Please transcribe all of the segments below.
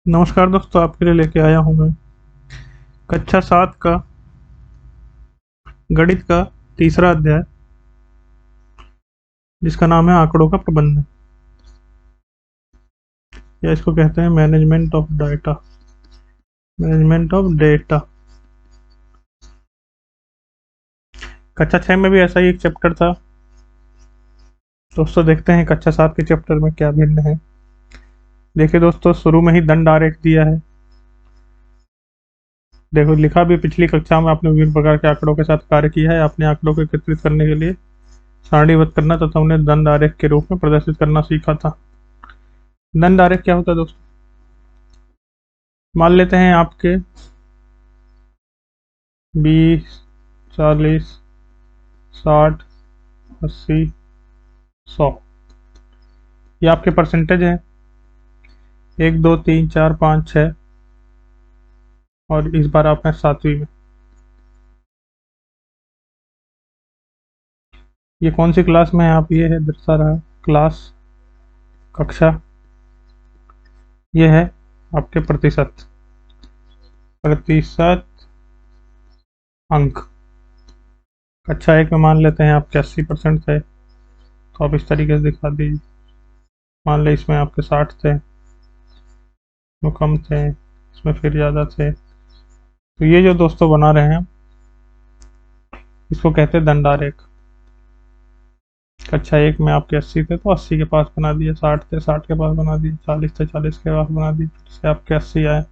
नमस्कार दोस्तों, आपके लिए लेके आया हूँ मैं कक्षा 7 का गणित का तीसरा अध्याय, जिसका नाम है आंकड़ों का प्रबंधन, या इसको कहते हैं management of data. Management of data. कक्षा 6 में भी ऐसा ही एक चैप्टर था। दोस्तों देखते हैं कक्षा 7 के चैप्टर में क्या भिन्न है। देखिए दोस्तों, शुरू में ही दंड आरेख दिया है। देखो, लिखा भी पिछली कक्षा में आपने विभिन्न प्रकार के आंकड़ों के साथ कार्य किया है। आपने आंकड़ों को एकत्रित करने के लिए सारणीबद्ध करना तथा उन्हें दंड आरेख के रूप में प्रदर्शित करना सीखा था। दंड आरेख क्या होता है दोस्तों? मान लेते हैं आपके 20, 40, 60, 80, 100 ये आपके परसेंटेज हैं। 1, 2, 3, 4, 5, 6 और इस बार आपने 7वीं में। ये कौन सी क्लास में है आप, ये है दर्शा रहा क्लास, कक्षा। ये है आपके प्रतिशत, प्रतिशत अंक। कक्षा 1 में मान लेते हैं आपके 80% थे, तो आप इस तरीके से दिखा दीजिए। मान लें इसमें आपके 60 थे, इसमें कम थे, इसमें फिर ज़्यादा थे। तो ये जो दोस्तों बना रहे हैं, इसको कहते हैं दंडारेख। कक्षा 1 में आपके 80 थे तो 80 के पास बना दिए, 60 थे 60 के पास बना दिए, 40 थे 40 के पास बना दिए, फिर से आपके 80 आए,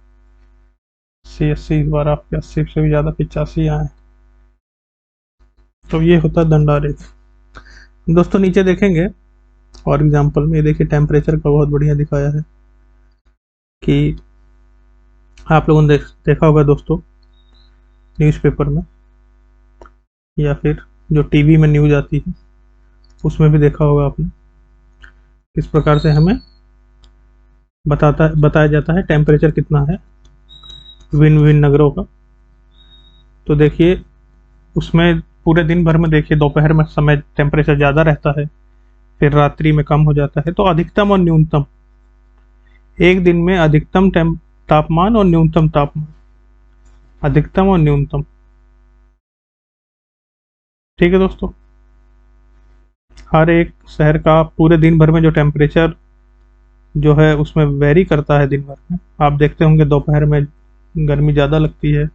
80 इस बार आपके 80 से भी ज़्यादा 85 आए। तो ये होता है दंडारेख। दोस्तों नीचे देखेंगे और एग्जाम्पल में, ये देखिए टेम्परेचर का बहुत बढ़िया दिखाया है कि आप लोगों ने देखा होगा दोस्तों न्यूज़पेपर में, या फिर जो टीवी में न्यूज़ आती है उसमें भी देखा होगा आपने, किस प्रकार से हमें बताया जाता है टेम्परेचर कितना है विभिन्न विभिन्न नगरों का। तो देखिए उसमें पूरे दिन भर में देखिए दोपहर में समय टेम्परेचर ज़्यादा रहता है, फिर रात्रि में कम हो जाता है। तो अधिकतम और न्यूनतम, एक दिन में अधिकतम तापमान और न्यूनतम तापमान, अधिकतम और न्यूनतम। ठीक है दोस्तों, हर एक शहर का पूरे दिन भर में जो टेम्परेचर जो है उसमें वेरी करता है दिन भर में। आप देखते होंगे दोपहर में गर्मी ज़्यादा लगती है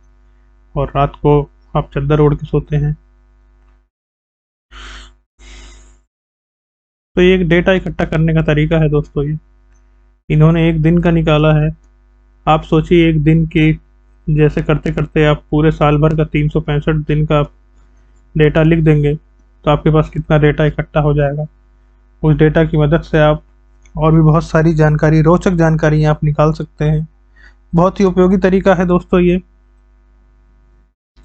और रात को आप चादर ओढ़ के सोते हैं। तो ये एक डेटा इकट्ठा करने का तरीका है दोस्तों। ये इन्होंने एक दिन का निकाला है। आप सोचिए एक दिन की, जैसे करते करते आप पूरे साल भर का 365 दिन का डेटा लिख देंगे तो आपके पास कितना डेटा इकट्ठा हो जाएगा। उस डेटा की मदद से आप और भी बहुत सारी जानकारी, रोचक जानकारी आप निकाल सकते हैं। बहुत ही उपयोगी तरीका है दोस्तों ये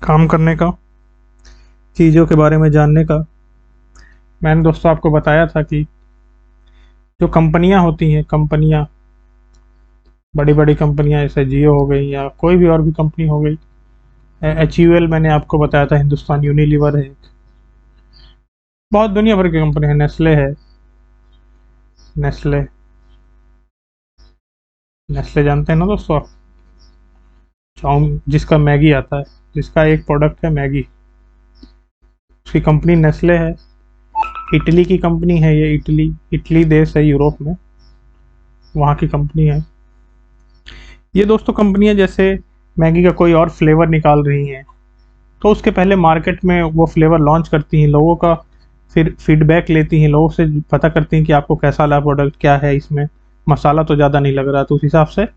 काम करने का, चीज़ों के बारे में जानने का। मैंने दोस्तों आपको बताया था कि जो कंपनियां होती हैं, कंपनियां, बड़ी बड़ी कंपनियां जैसे जियो हो गई या कोई भी और भी कंपनी हो गई, HUL मैंने आपको बताया था, हिंदुस्तान यूनिलीवर है एक, बहुत दुनिया भर की कंपनी है, नेस्ले है, नेस्ले, नेस्ले जानते हैं ना दोस्तों आप? चाउम जिसका मैगी आता है, जिसका एक प्रोडक्ट है मैगी, उसकी कंपनी नेस्ले है। इटली की कंपनी है ये, इटली, इटली देश है यूरोप में, वहाँ की कंपनी है ये दोस्तों। कंपनियां जैसे मैगी का कोई और फ्लेवर निकाल रही हैं, तो उसके पहले मार्केट में वो फ्लेवर लॉन्च करती हैं, लोगों का फिर फीडबैक लेती हैं, लोगों से पता करती हैं कि आपको कैसा लगा प्रोडक्ट, क्या है इसमें, मसाला तो ज़्यादा नहीं लग रहा, तो उस हिसाब से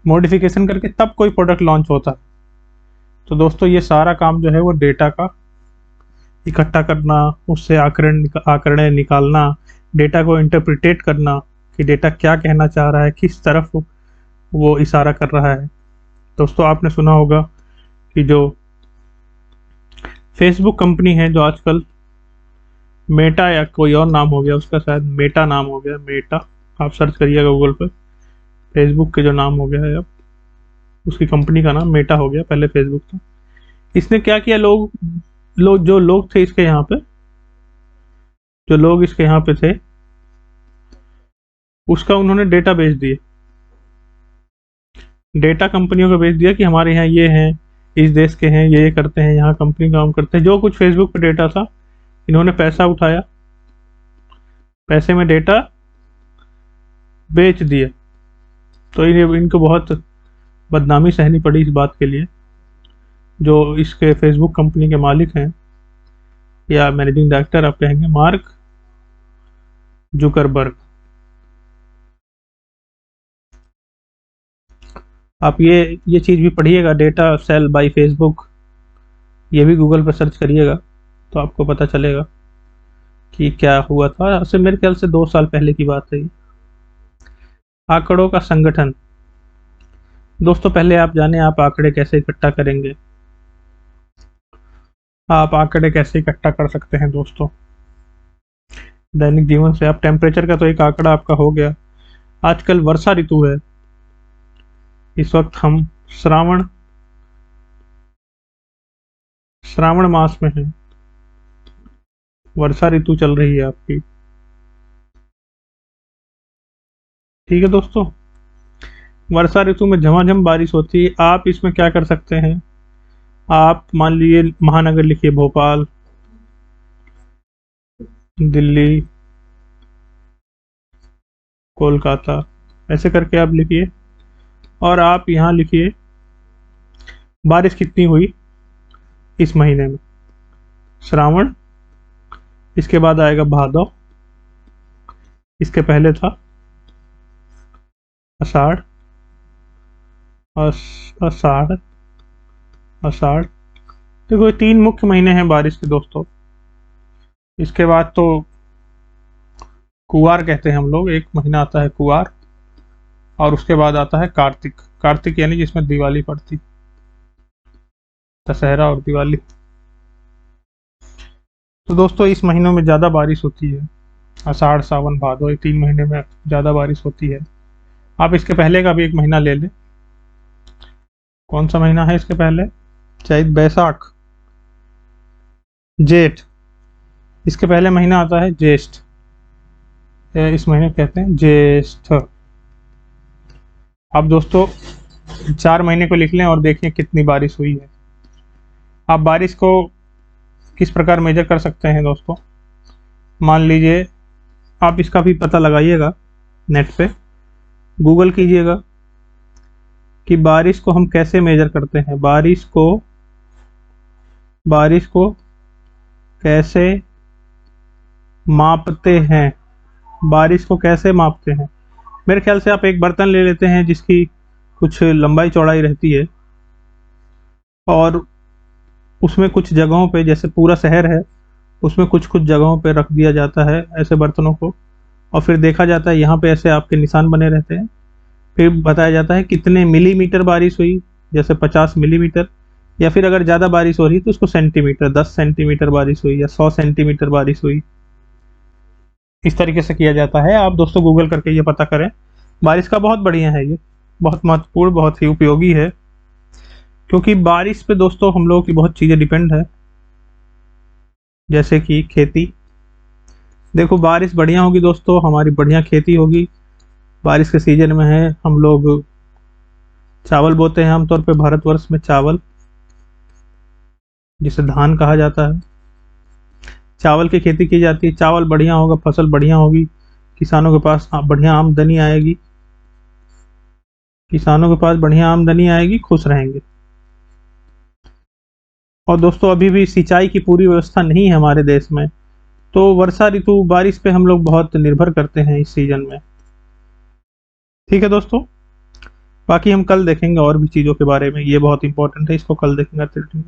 मॉडिफिकेशन करके तब कोई प्रोडक्ट लॉन्च होता है। तो दोस्तों ये सारा काम जो है वो डेटा का इकट्ठा करना, उससे आंकड़े निकालना, डेटा को इंटरप्रिटेट करना कि डेटा क्या कहना चाह रहा है, किस तरफ वो इशारा कर रहा है। दोस्तों आपने सुना होगा कि जो फेसबुक कंपनी है, जो आजकल मेटा या कोई और नाम हो गया उसका, शायद मेटा नाम हो गया, मेटा, आप सर्च करिएगा गूगल पे, फेसबुक के जो नाम हो गया है अब, उसकी कंपनी का नाम मेटा हो गया, पहले फेसबुक था। इसने क्या किया, जो लोग थे इसके यहाँ पे, जो लोग इसके यहाँ पे थे, उसका उन्होंने डेटा बेच दिए। डेटा कंपनियों को भेज दिया कि हमारे यहाँ ये हैं, इस देश के हैं, ये करते हैं, यहाँ कंपनी काम करते हैं। जो कुछ फेसबुक पे डेटा था, इन्होंने पैसा उठाया, पैसे में डेटा बेच दिया। तो इनको बहुत बदनामी सहनी पड़ी इस बात के लिए। जो इसके फेसबुक कंपनी के मालिक हैं या मैनेजिंग डायरेक्टर आप कहेंगे, मार्क जुकरबर्ग। आप ये चीज़ भी पढ़िएगा, डेटा सेल बाय फेसबुक, ये भी गूगल पर सर्च करिएगा तो आपको पता चलेगा कि क्या हुआ था। से मेरे ख्याल से 2 साल पहले की बात है। आंकड़ों का संगठन। दोस्तों पहले आप जाने आप आंकड़े कैसे इकट्ठा करेंगे, आप आंकड़े कैसे इकट्ठा कर सकते हैं दोस्तों दैनिक जीवन से। आप टेम्परेचर का तो एक आंकड़ा आपका हो गया। आजकल वर्षा ऋतु है, इस वक्त हम श्रावण मास में हैं, वर्षा ऋतु चल रही है आपकी। ठीक है दोस्तों, वर्षा ऋतु में झमाझम बारिश होती है। आप इसमें क्या कर सकते हैं, आप मान लीजिए महानगर लिखिए, भोपाल, दिल्ली, कोलकाता, ऐसे करके आप लिखिए और आप यहाँ लिखिए बारिश कितनी हुई इस महीने में। श्रावण, इसके बाद आएगा भादव, इसके पहले था आषाढ़, आषाढ़, आषाढ़। देखो ये 3 मुख्य महीने हैं बारिश के दोस्तों। इसके बाद तो कुवार कहते हैं हम लोग, एक महीना आता है कुवार, और उसके बाद आता है कार्तिक। कार्तिक यानी जिसमें दिवाली पड़ती, दशहरा और दिवाली। तो दोस्तों इस महीनों में ज़्यादा बारिश होती है, आषाढ़, सावन, भादो, ये 3 महीने में ज़्यादा बारिश होती है। आप इसके पहले का भी एक महीना ले लें। कौन सा महीना है इसके पहले, चैत, बैसाख, जेठ। इसके पहले महीना आता है ज्येष्ठ, इस महीने कहते हैं ज्येष्ठ। आप दोस्तों 4 महीने को लिख लें और देखें कितनी बारिश हुई है। आप बारिश को किस प्रकार मेजर कर सकते हैं दोस्तों, मान लीजिए आप इसका भी पता लगाइएगा, नेट पे गूगल कीजिएगा कि बारिश को हम कैसे मेजर करते हैं, बारिश को कैसे मापते हैं, बारिश को कैसे मापते हैं। मेरे ख्याल से आप एक बर्तन ले लेते हैं जिसकी कुछ लंबाई चौड़ाई रहती है, और उसमें कुछ जगहों पे, जैसे पूरा शहर है उसमें कुछ कुछ जगहों पे रख दिया जाता है ऐसे बर्तनों को, और फिर देखा जाता है यहाँ पे ऐसे आपके निशान बने रहते हैं। फिर बताया जाता है कितने मिलीमीटर बारिश हुई, जैसे 50 मिलीमीटर, या फिर अगर ज़्यादा बारिश हो रही तो उसको सेंटीमीटर, 10 सेंटीमीटर बारिश हुई या 100 सेंटीमीटर बारिश हुई, इस तरीके से किया जाता है। आप दोस्तों गूगल करके ये पता करें। बारिश का बहुत बढ़िया है, ये बहुत महत्वपूर्ण, बहुत ही उपयोगी है, क्योंकि बारिश पे दोस्तों हम लोगों की बहुत चीज़ें डिपेंड है, जैसे कि खेती। देखो बारिश बढ़िया होगी दोस्तों, हमारी बढ़िया खेती होगी। बारिश के सीजन में है, हम लोग चावल बोते हैं आमतौर पे भारतवर्ष में, चावल जिसे धान कहा जाता है, चावल की खेती की जाती है। चावल बढ़िया होगा, फसल बढ़िया होगी, किसानों के पास बढ़िया आमदनी आएगी, किसानों के पास बढ़िया आमदनी आएगी, खुश रहेंगे। और दोस्तों अभी भी सिंचाई की पूरी व्यवस्था नहीं है हमारे देश में, तो वर्षा ऋतु, बारिश पे हम लोग बहुत निर्भर करते हैं इस सीजन में। ठीक है दोस्तों, बाकी हम कल देखेंगे और भी चीज़ों के बारे में, ये बहुत इंपॉर्टेंट है, इसको कल देखेंगे।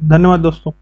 धन्यवाद दोस्तों।